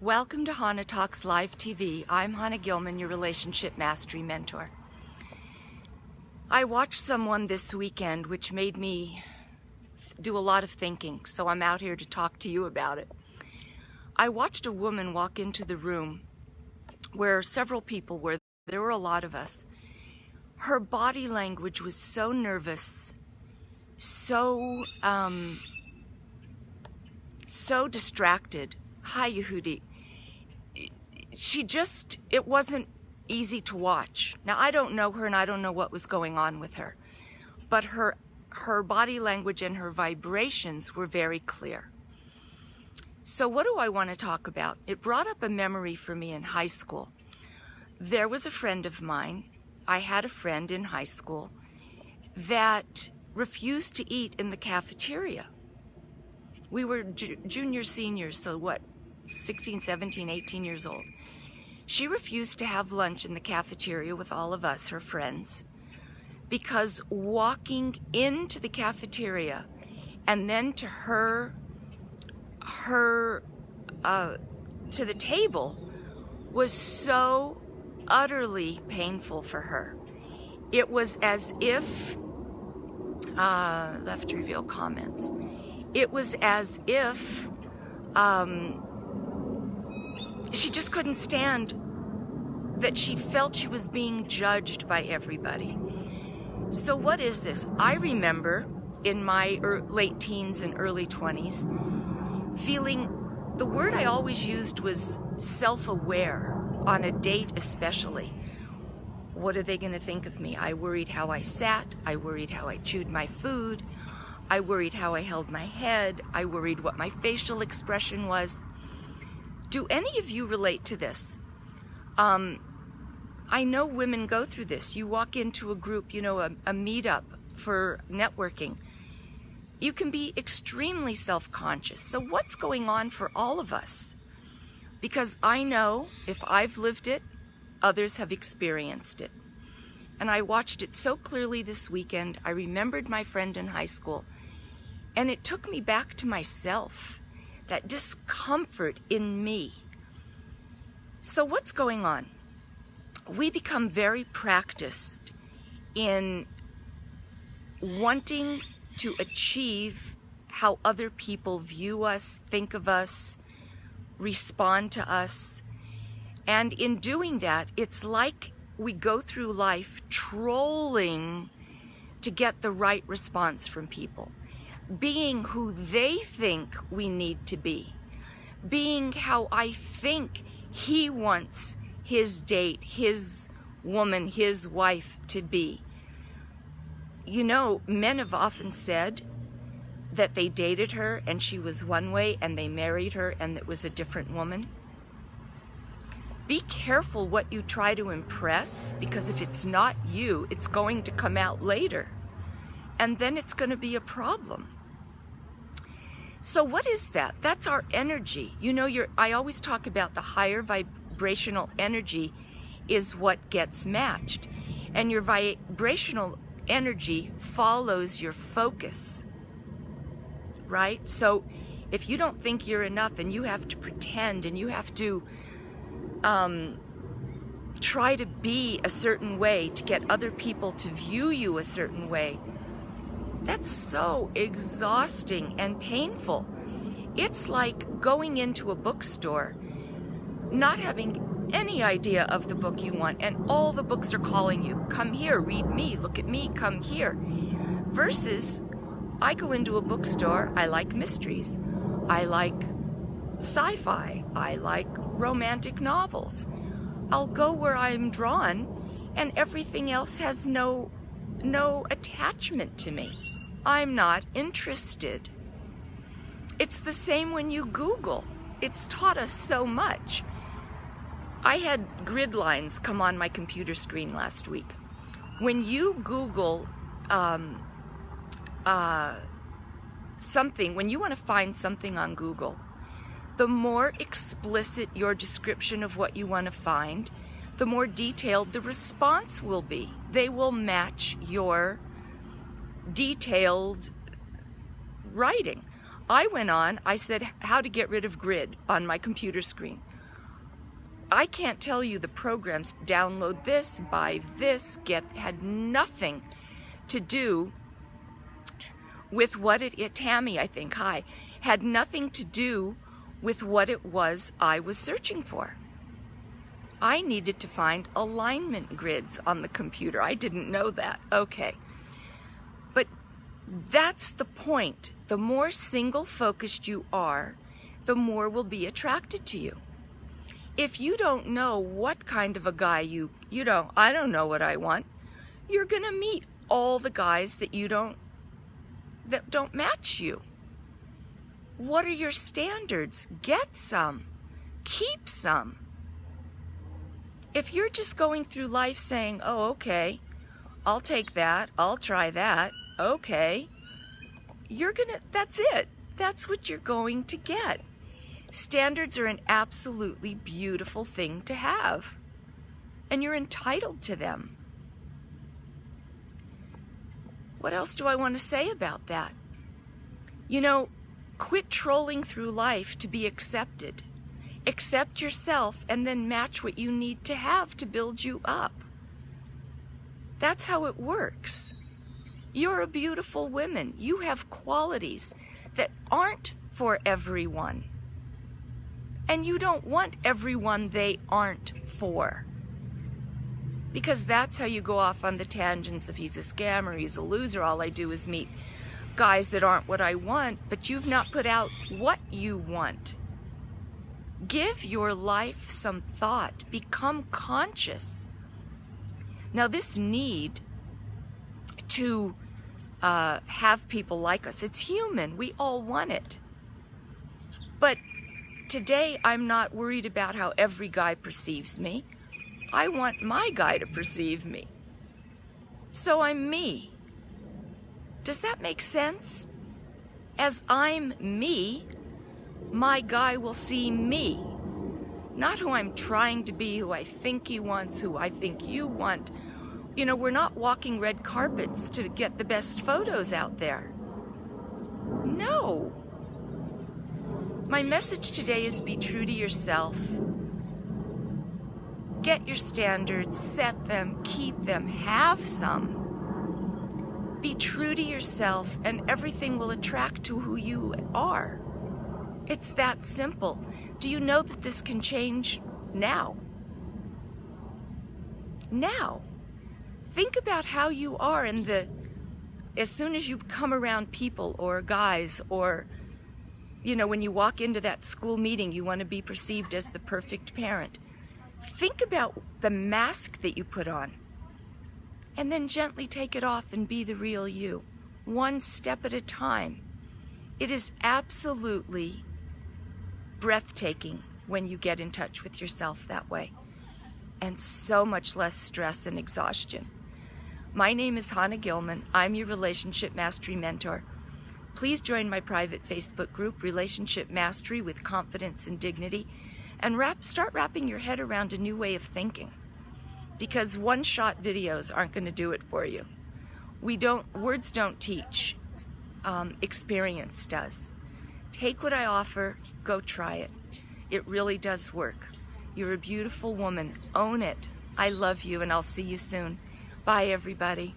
Welcome to Chana Talks Live TV. I'm Chana Gilman, your relationship mastery mentor. I watched someone this weekend which made me do a lot of thinking, so I'm out here to talk to you about it. I watched a woman walk into the room where several people were. There were a lot of us. Her body language was so nervous, so distracted. Hi, Yehudi. It wasn't easy to watch. Now, I don't know her and I don't know what was going on with her, but her body language and her vibrations were very clear. So what do I want to talk about? It brought up a memory for me in high school. There was a friend of mine. I had a friend in high school that refused to eat in the cafeteria. We were juniors, seniors, so what, 16, 17, 18 years old. She refused to have lunch in the cafeteria with all of us, her friends, because walking into the cafeteria and then to to the table was so utterly painful for her. It was as if, left to reveal comments. It was as if she just couldn't stand that she felt she was being judged by everybody. So what is this? I remember in my late teens and early 20s feeling, the word I always used was self-aware, on a date especially. What are they going to think of me? I worried how I sat. I worried how I chewed my food. I worried how I held my head. I worried what my facial expression was. Do any of you relate to this? I know women go through this. You walk into a group, a meetup for networking. You can be extremely self-conscious. So what's going on for all of us? Because I know if I've lived it, others have experienced it. And I watched it so clearly this weekend. I remembered my friend in high school, and it took me back to myself, that discomfort in me. So what's going on? We become very practiced in wanting to achieve how other people view us, think of us, respond to us. And in doing that, it's like we go through life trolling to get the right response from people, being who they think we need to be, being how I think he wants his date, his woman, his wife to be. Men have often said that they dated her and she was one way and they married her and it was a different woman. Be careful what you try to impress, because if it's not you, it's going to come out later. And then it's going to be a problem. So what is that? That's our energy. I always talk about the higher vibrational energy is what gets matched. And your vibrational energy follows your focus, right? So if you don't think you're enough and you have to pretend and you have to try to be a certain way to get other people to view you a certain way, that's so exhausting and painful. It's like going into a bookstore, not having any idea of the book you want, and all the books are calling you. Come here, read me, look at me, come here. Versus, I go into a bookstore, I like mysteries, I like sci-fi, I like romantic novels. I'll go where I'm drawn, and everything else has no attachment to me. I'm not interested. It's the same when you Google. It's taught us so much. I had Gridlines come on my computer screen last week. When you Google something, when you want to find something on Google, the more explicit your description of what you want to find, the more detailed the response will be. They will match your detailed writing. I went on, I said, how to get rid of grid on my computer screen. I can't tell you the programs, download this, buy this, had nothing to do with what Tammy, I think, hi, had nothing to do with what it was I was searching for. I needed to find alignment grids on the computer. I didn't know that. Okay. But that's the point. The more single-focused you are, the more will be attracted to you. If you don't know what kind of a guy I don't know what I want, you're going to meet all the guys that don't match you. What are your standards? Get some. Keep some. If you're just going through life saying, oh, okay, I'll take that, I'll try that, okay, that's it. That's what you're going to get. Standards are an absolutely beautiful thing to have, and you're entitled to them. What else do I want to say about that? Quit trolling through life to be accepted. Accept yourself and then match what you need to have to build you up. That's how it works. You're a beautiful woman. You have qualities that aren't for everyone. And you don't want everyone they aren't for. Because that's how you go off on the tangents of he's a scammer, he's a loser, all I do is meet guys that aren't what I want, but you've not put out what you want. Give your life some thought. Become conscious. Now, this need to have people like us, it's human. We all want it. But today, I'm not worried about how every guy perceives me. I want my guy to perceive me. So I'm me. Does that make sense? As I'm me, my guy will see me. Not who I'm trying to be, who I think he wants, who I think you want. We're not walking red carpets to get the best photos out there. No. My message today is be true to yourself. Get your standards, set them, keep them, have some. Be true to yourself and everything will attract to who you are. It's that simple. Do you know that this can change now? Now. Think about how you are as soon as you come around people or guys or, when you walk into that school meeting, you want to be perceived as the perfect parent. Think about the mask that you put on and then gently take it off and be the real you, one step at a time. It is absolutely breathtaking when you get in touch with yourself that way, and so much less stress and exhaustion. My name is Chana Gilman. I'm your Relationship Mastery Mentor. Please join my private Facebook group, Relationship Mastery with Confidence and Dignity, and start wrapping your head around a new way of thinking. Because one-shot videos aren't going to do it for you. Words don't teach. Experience does. Take what I offer, go try it. It really does work. You're a beautiful woman. Own it. I love you, and I'll see you soon. Bye, everybody.